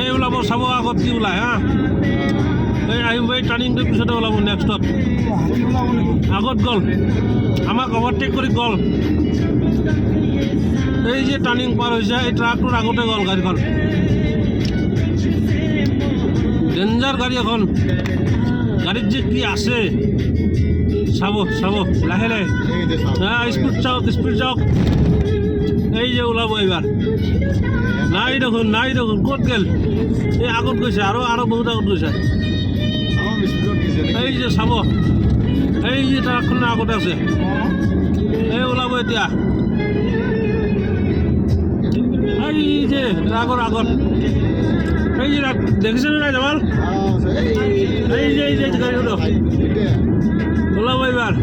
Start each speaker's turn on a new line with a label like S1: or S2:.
S1: এই ওলাব চাব আগত কি ওলায় হা এই আহিব এই টাৰ্ণিংটোৰ পিছতে ওলাব নেক্সটত আগত গ'ল আমাক অভাৰটেক কৰি গ'ল এই যে টাৰ্ণিং পাৰ হৈছে এই ট্ৰাকটোৰ আগতে গ'ল গাড়ীখন ডেঞ্জাৰ গাড়ী এখন গাড়ীত যে কি আছে চাব চাব লাহে লাহে স্পীড যাওক এই যে ওলাব এইবাৰ নাই দেখোন ক'ত গেল এই আগত গৈছে আৰু বহুত আগত গৈছে এই যে চাব এই যে ট্ৰাকখনৰ আগতে আছে এই ওলাব এতিয়া এই যে ট্ৰাকৰ আগত এই যে দেখিছেনে নাই জামাল এই যে গাড়ী ওলাব এইবাৰ